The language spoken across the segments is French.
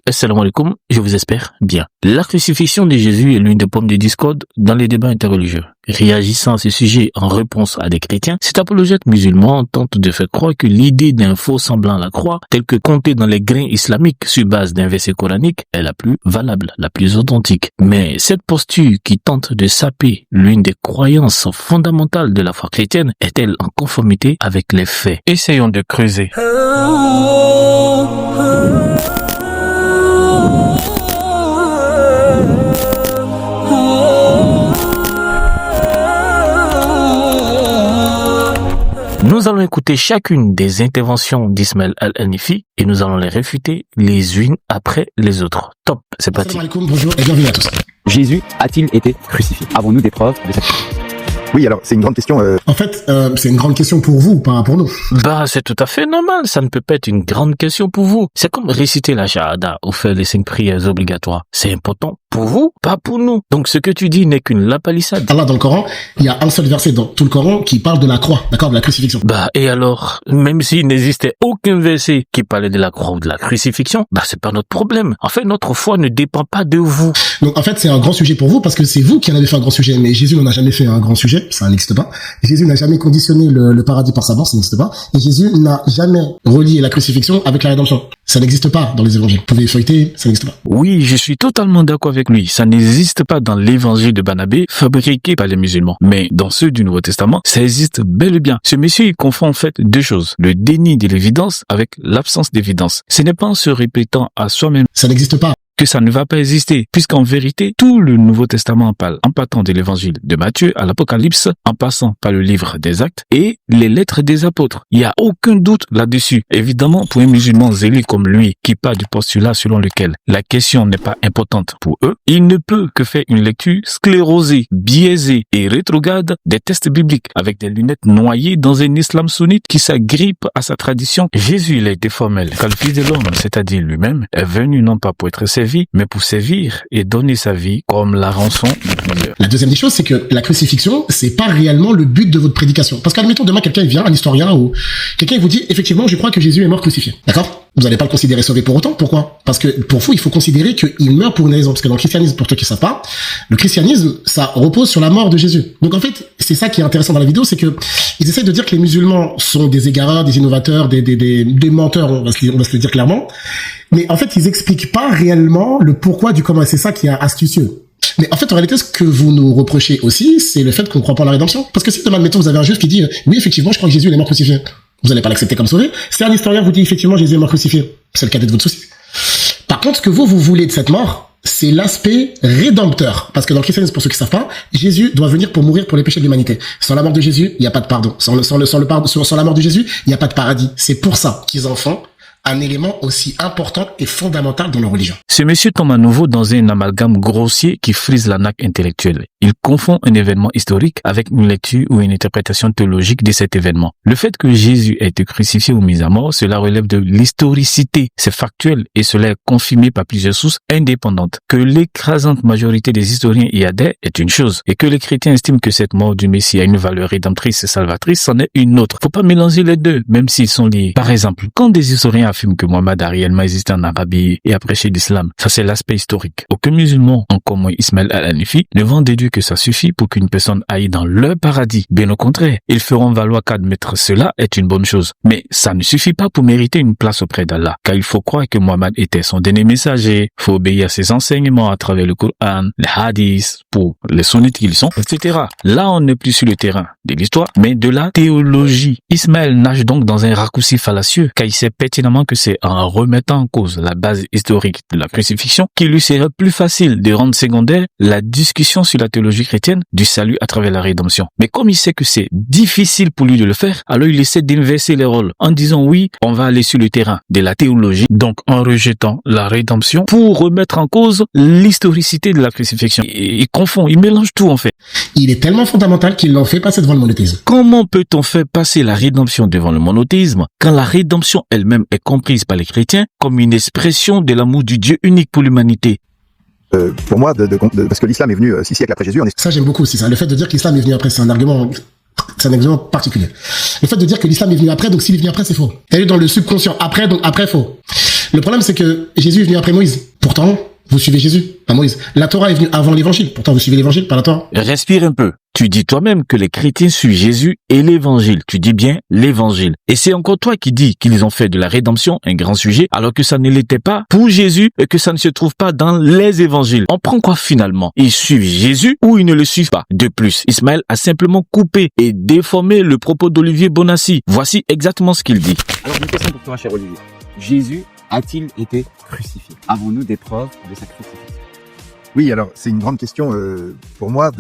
Assalamu alaikum, je vous espère bien. La crucifixion de Jésus est l'une des pommes de discorde dans les débats interreligieux. Réagissant à ce sujet en réponse à des chrétiens, cet apologète musulman tente de faire croire que l'idée d'un faux semblant à la croix, tel que compté dans les grains islamiques sur base d'un verset coranique, est la plus valable, la plus authentique. Mais cette posture qui tente de saper l'une des croyances fondamentales de la foi chrétienne est-elle en conformité avec les faits? Essayons de creuser. Nous allons écouter chacune des interventions d'Ismaël Al-Hanifi et nous allons les réfuter les unes après les autres. Top, c'est parti. Assalamu alaikum, bonjour et bienvenue à tous. Jésus a-t-il été crucifié? Avons-nous des preuves de cette... Oui, alors c'est une grande question. En fait, c'est une grande question pour vous, pas pour nous. Bah, c'est tout à fait normal, ça ne peut pas être une grande question pour vous. C'est comme réciter la shahada ou faire les 5 prières obligatoires. C'est important pour vous, pas pour nous. Donc ce que tu dis n'est qu'une lapalissade. Allah, dans le Coran, il y a un seul verset dans tout le Coran qui parle de la croix, d'accord, de la crucifixion. Bah, et alors, même s'il n'existait aucun verset qui parlait de la croix ou de la crucifixion, bah c'est pas notre problème. En fait, notre foi ne dépend pas de vous. Donc en fait, c'est un grand sujet pour vous parce que c'est vous qui en avez fait un grand sujet, mais Jésus n'en a jamais fait un grand sujet, ça n'existe pas. Jésus n'a jamais conditionné le paradis par sa mort, ça n'existe pas. Et Jésus n'a jamais relié la crucifixion avec la rédemption. Ça n'existe pas dans les évangiles. Vous pouvez feuilleter, ça n'existe pas. Oui, je suis totalement d'accord avec lui. Ça n'existe pas dans l'évangile de Barnabé fabriqué par les musulmans. Mais dans ceux du Nouveau Testament, ça existe bel et bien. Ce monsieur, il confond en fait deux choses. Le déni de l'évidence avec l'absence d'évidence. Ce n'est pas en se répétant à soi-même Ça n'existe pas. que ça ne va pas exister, puisqu'en vérité, tout le Nouveau Testament parle en partant de l'évangile de Matthieu à l'Apocalypse, en passant par le livre des Actes et les lettres des apôtres. Il n'y a aucun doute là-dessus. Évidemment, pour un musulman zélé comme lui, qui part du postulat selon lequel la question n'est pas importante pour eux, il ne peut que faire une lecture sclérosée, biaisée et rétrograde des textes bibliques, avec des lunettes noyées dans un islam sunnite qui s'agrippe à sa tradition. Jésus, il a été formel, car le Fils de l'homme, c'est-à-dire lui-même, est venu non pas pour être servi, mais pour servir et donner sa vie comme la rançon de plusieurs. La deuxième des choses, c'est que la crucifixion, c'est pas réellement le but de votre prédication. Parce qu'admettons, demain, quelqu'un vient, un historien ou quelqu'un vous dit, effectivement, je crois que Jésus est mort crucifié. D'accord? Vous n'allez pas le considérer sauvé pour autant. Pourquoi? Parce que pour vous, il faut considérer qu'il meurt pour une raison. Parce que dans le christianisme, pour ceux qui ne savent pas, le christianisme, ça repose sur la mort de Jésus. Donc en fait, c'est ça qui est intéressant dans la vidéo, c'est que ils essaient de dire que les musulmans sont des égareurs, des innovateurs, des menteurs, on va se le dire clairement. Mais en fait, ils expliquent pas réellement le pourquoi du comment. C'est ça qui est astucieux. Mais en fait, en réalité, ce que vous nous reprochez aussi, c'est le fait qu'on ne croit pas en la rédemption. Parce que si demain, admettons, vous avez un juif qui dit, oui, effectivement, je crois que Jésus est mort crucifié. Vous n'allez pas l'accepter comme sauvé. Si un historien vous dit, effectivement, Jésus est mort crucifié, c'est le cadet de votre souci. Par contre, ce que vous voulez de cette mort, c'est l'aspect rédempteur. Parce que dans le christianisme, pour ceux qui savent pas, Jésus doit venir pour mourir pour les péchés de l'humanité. Sans la mort de Jésus, il n'y a pas de pardon. Sans la mort de Jésus, il n'y a pas de paradis. C'est pour ça qu'ils en font un élément aussi important et fondamental dans leur religion. Ce monsieur tombe à nouveau dans un amalgame grossier qui frise la naque intellectuelle. Il confond un événement historique avec une lecture ou une interprétation théologique de cet événement. Le fait que Jésus ait été crucifié ou mis à mort, cela relève de l'historicité. C'est factuel et cela est confirmé par plusieurs sources indépendantes. Que l'écrasante majorité des historiens y adhèrent est une chose, et que les chrétiens estiment que cette mort du Messie a une valeur rédemptrice et salvatrice, c'en est une autre. Faut pas mélanger les deux, même s'ils sont liés. Par exemple, quand des historiens affirment que Mohammed a réellement existé en Arabie et a prêché l'islam, ça c'est l'aspect historique. Aucun musulman, en commun Ismaël Al-Hanifi, ne vont déduire que ça suffit pour qu'une personne aille dans leur paradis. Bien au contraire, ils feront valoir qu'admettre cela est une bonne chose. Mais ça ne suffit pas pour mériter une place auprès d'Allah, car il faut croire que Mohammed était son dernier messager, faut obéir à ses enseignements à travers le Coran, les hadiths, pour les sunnites qu'ils sont, etc. Là, on n'est plus sur le terrain de l'histoire, mais de la théologie. Ismaël nage donc dans un raccourci fallacieux, car il sait pertinemment que c'est en remettant en cause la base historique de la crucifixion qu'il lui serait plus facile de rendre secondaire la discussion sur la théologie chrétienne du salut à travers la rédemption. Mais comme il sait que c'est difficile pour lui de le faire, alors il essaie d'inverser les rôles en disant oui, on va aller sur le terrain de la théologie, donc en rejetant la rédemption pour remettre en cause l'historicité de la crucifixion. Il confond, il mélange tout en fait. Il est tellement fondamental qu'il l'en fait passer devant le monothéisme. Comment peut-on faire passer la rédemption devant le monothéisme quand la rédemption elle-même est comprise par les chrétiens comme une expression de l'amour du Dieu unique pour l'humanité? Pour moi, parce que l'islam est venu 6 siècles après Jésus, Ça, j'aime beaucoup aussi ça. Le fait de dire que l'islam est venu après, c'est un argument particulier. Le fait de dire que l'islam est venu après, donc s'il est venu après, c'est faux. T'as eu dans le subconscient, après, donc après, faux. Le problème, c'est que Jésus est venu après Moïse. Pourtant, vous suivez Jésus, pas Moïse. La Torah est venue avant l'évangile. Pourtant, vous suivez l'évangile, pas la Torah. Respire un peu. Tu dis toi-même que les chrétiens suivent Jésus et l'évangile. Tu dis bien l'évangile. Et c'est encore toi qui dis qu'ils ont fait de la rédemption un grand sujet, alors que ça ne l'était pas pour Jésus et que ça ne se trouve pas dans les évangiles. On prend quoi finalement? Ils suivent Jésus ou ils ne le suivent pas? De plus, Ismaël a simplement coupé et déformé le propos d'Olivier Bonassi. Voici exactement ce qu'il dit. Alors, une question pour toi, cher Olivier. Jésus a-t-il été crucifié? Avons-nous des preuves de sa crucifixion? Oui, alors c'est une grande question pour moi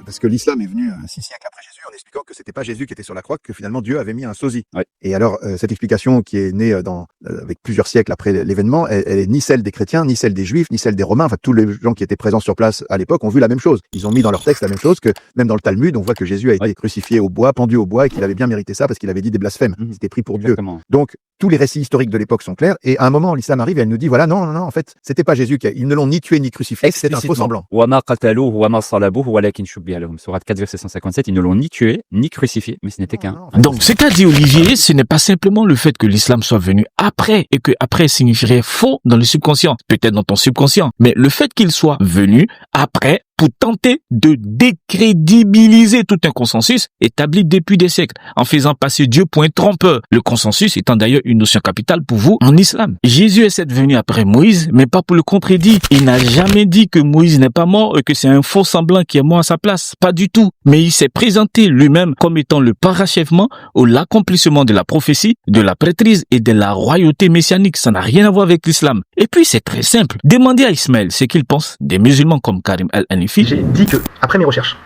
parce que l'islam est venu 6 siècles après Jésus en expliquant que c'était pas Jésus qui était sur la croix, que finalement Dieu avait mis un sosie. Ouais. Et alors cette explication qui est née avec plusieurs siècles après l'événement, elle est ni celle des chrétiens, ni celle des juifs, ni celle des romains. Enfin, tous les gens qui étaient présents sur place à l'époque ont vu la même chose. Ils ont mis dans leur texte la même chose que même dans le Talmud, on voit que Jésus a été crucifié au bois, pendu au bois, et qu'il avait bien mérité ça parce qu'il avait dit des blasphèmes. Il s'était pris pour Dieu. Exactement. Donc tous les récits historiques de l'époque sont clairs. Et à un moment, l'islam arrive et elle nous dit voilà, non, en fait, c'était pas Jésus ils ne l'ont ni tué ni crucifié. C'est un faux semblant. Wama qataluhu wama salabuhu walakin shubbiha lahum. Sourate 4 verset 157, ils ne l'ont ni tué ni crucifié, mais ce n'était qu'un. Donc, ce qu'a dit Olivier, ce n'est pas simplement le fait que l'islam soit venu après et que après signifierait faux dans le subconscient, peut-être dans ton subconscient, mais le fait qu'il soit venu après pour tenter de décrédibiliser tout un consensus établi depuis des siècles, en faisant passer Dieu pour un trompeur. Le consensus étant d'ailleurs une notion capitale pour vous en islam. Jésus est certes venu après Moïse, mais pas pour le contredire. Il n'a jamais dit que Moïse n'est pas mort et que c'est un faux semblant qui est mort à sa place. Pas du tout. Mais il s'est présenté lui-même comme étant le parachèvement ou l'accomplissement de la prophétie, de la prêtrise et de la royauté messianique. Ça n'a rien à voir avec l'islam. Et puis c'est très simple. Demandez à Ismaël ce qu'il pense des musulmans comme Karim El-Hanifi. J'ai dit que, après mes recherches,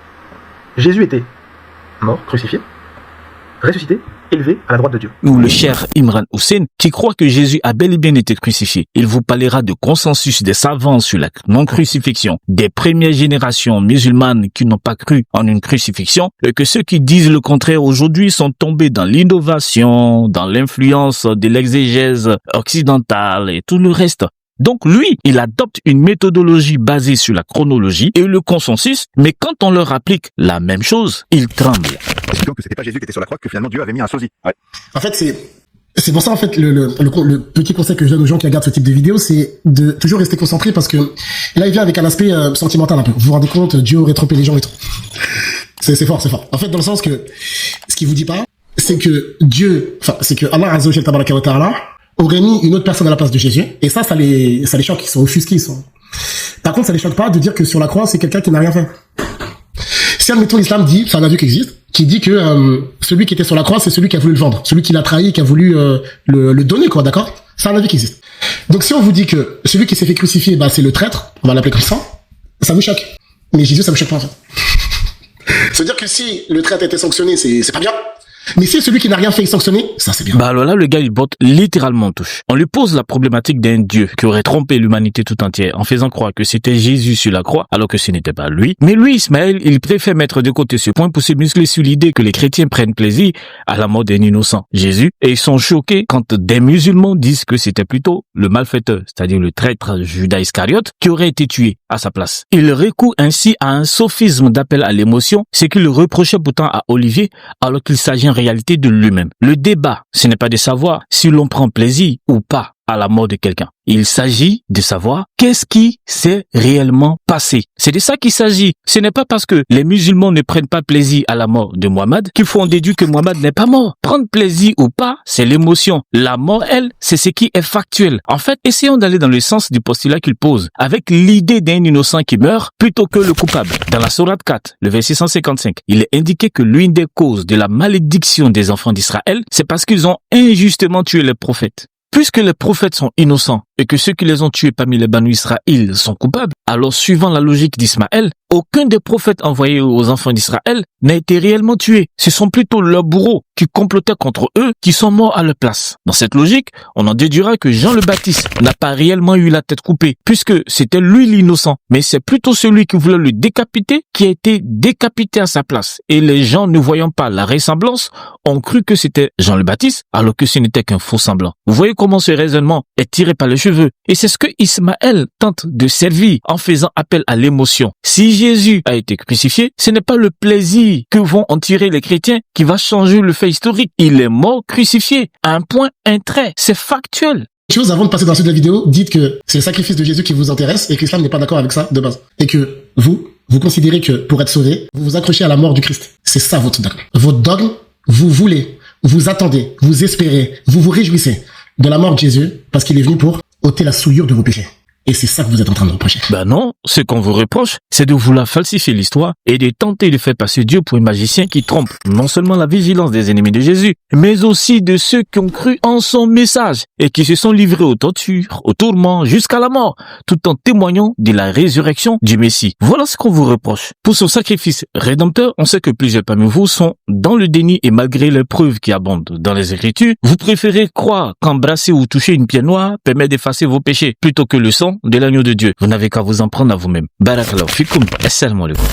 Jésus était mort, crucifié, ressuscité, élevé à la droite de Dieu. Ou le cher Imran Hussein, qui croit que Jésus a bel et bien été crucifié. Il vous parlera de consensus des savants sur la non-crucifixion, des premières générations musulmanes qui n'ont pas cru en une crucifixion, et que ceux qui disent le contraire aujourd'hui sont tombés dans l'innovation, dans l'influence de l'exégèse occidentale et tout le reste. Donc lui, il adopte une méthodologie basée sur la chronologie et le consensus, mais quand on leur applique la même chose, ils tremblent. Expliquant que c'était pas Jésus qui était sur la croix, que finalement Dieu avait mis un sosie. Ouais. En fait, c'est pour ça, en fait, le petit conseil que je donne aux gens qui regardent ce type de vidéo, c'est de toujours rester concentré parce que là, il vient avec un aspect sentimental un peu. Vous vous rendez compte, Dieu aurait trompé les gens et tout. C'est fort. En fait, dans le sens que, ce qu'il vous dit pas, c'est que c'est que Allah Azza wa Jalla Tabaraka wa Ta'ala aurait mis une autre personne à la place de Jésus, et ça les choque, ils sont offusqués, Par contre, ça les choque pas de dire que sur la croix, c'est quelqu'un qui n'a rien fait. Si, admettons, l'islam dit, c'est un avis qui existe, qui dit que celui qui était sur la croix, c'est celui qui a voulu le vendre, celui qui l'a trahi, qui a voulu le donner, quoi, d'accord? C'est un avis qui existe. Donc si on vous dit que celui qui s'est fait crucifier, c'est le traître, on va l'appeler comme ça vous choque. Mais Jésus, ça me choque pas, en fait. C'est-à-dire que si le traître a été sanctionné, c'est pas bien. Mais si celui qui n'a rien fait est sanctionné, ça c'est bien. Alors là, le gars, il botte littéralement en touche. On lui pose la problématique d'un Dieu qui aurait trompé l'humanité tout entière en faisant croire que c'était Jésus sur la croix, alors que ce n'était pas lui. Mais lui, Ismaël, il préfère mettre de côté ce point pour se muscler sur l'idée que les chrétiens prennent plaisir à la mort d'un innocent, Jésus, et ils sont choqués quand des musulmans disent que c'était plutôt le malfaiteur, c'est-à-dire le traître Judas Iscariote, qui aurait été tué à sa place. Il recourt ainsi à un sophisme d'appel à l'émotion, ce qu'il reprochait pourtant à Olivier, alors qu'il s'agit en réalité de lui-même. Le débat, ce n'est pas de savoir si l'on prend plaisir ou pas à la mort de quelqu'un. Il s'agit de savoir qu'est-ce qui s'est réellement passé. C'est de ça qu'il s'agit. Ce n'est pas parce que les musulmans ne prennent pas plaisir à la mort de Mohammed qu'il faut en déduire que Mohammed n'est pas mort. Prendre plaisir ou pas, c'est l'émotion. La mort, elle, c'est ce qui est factuel. En fait, essayons d'aller dans le sens du postulat qu'il pose, avec l'idée d'un innocent qui meurt plutôt que le coupable. Dans la sourate 4, le verset 155, il est indiqué que l'une des causes de la malédiction des enfants d'Israël, c'est parce qu'ils ont injustement tué les prophètes. Puisque les prophètes sont innocents et que ceux qui les ont tués parmi les Banu Israël sont coupables, alors suivant la logique d'Ismaël, aucun des prophètes envoyés aux enfants d'Israël n'a été réellement tué. Ce sont plutôt leurs bourreaux qui complotaient contre eux qui sont morts à leur place. Dans cette logique, on en déduira que Jean le Baptiste n'a pas réellement eu la tête coupée, puisque c'était lui l'innocent, mais c'est plutôt celui qui voulait le décapiter qui a été décapité à sa place. Et les gens, ne voyant pas la ressemblance, ont cru que c'était Jean le Baptiste, alors que ce n'était qu'un faux semblant. Vous voyez comment ce raisonnement est tiré par les cheveux. Et c'est ce que Ismaël tente de servir en faisant appel à l'émotion. Si Jésus a été crucifié, ce n'est pas le plaisir que vont en tirer les chrétiens qui va changer le fait historique. Il est mort crucifié. Un point, un trait. C'est factuel. chose, avant de passer dans la suite de la vidéo, dites que c'est le sacrifice de Jésus qui vous intéresse et que l'islam n'est pas d'accord avec ça de base. Et que vous considérez que pour être sauvé, vous vous accrochez à la mort du Christ. C'est ça votre dogme. Votre dogme, vous voulez, vous attendez, vous espérez, vous vous réjouissez de la mort de Jésus parce qu'il est venu pour ôter la souillure de vos péchés. Et c'est ça que vous êtes en train de reprocher. Ben non, ce qu'on vous reproche, c'est de vouloir falsifier l'histoire et de tenter de faire passer Dieu pour un magicien qui trompe non seulement la vigilance des ennemis de Jésus, mais aussi de ceux qui ont cru en son message et qui se sont livrés aux tortures, aux tourments, jusqu'à la mort, tout en témoignant de la résurrection du Messie. Voilà ce qu'on vous reproche. Pour son sacrifice rédempteur, on sait que plusieurs parmi vous sont dans le déni et malgré les preuves qui abondent dans les Écritures, vous préférez croire qu'embrasser ou toucher une pierre noire permet d'effacer vos péchés plutôt que le sang de l'agneau de Dieu. Vous n'avez qu'à vous en prendre à vous-même. Barakallahu fikum. Assalamu alaikum.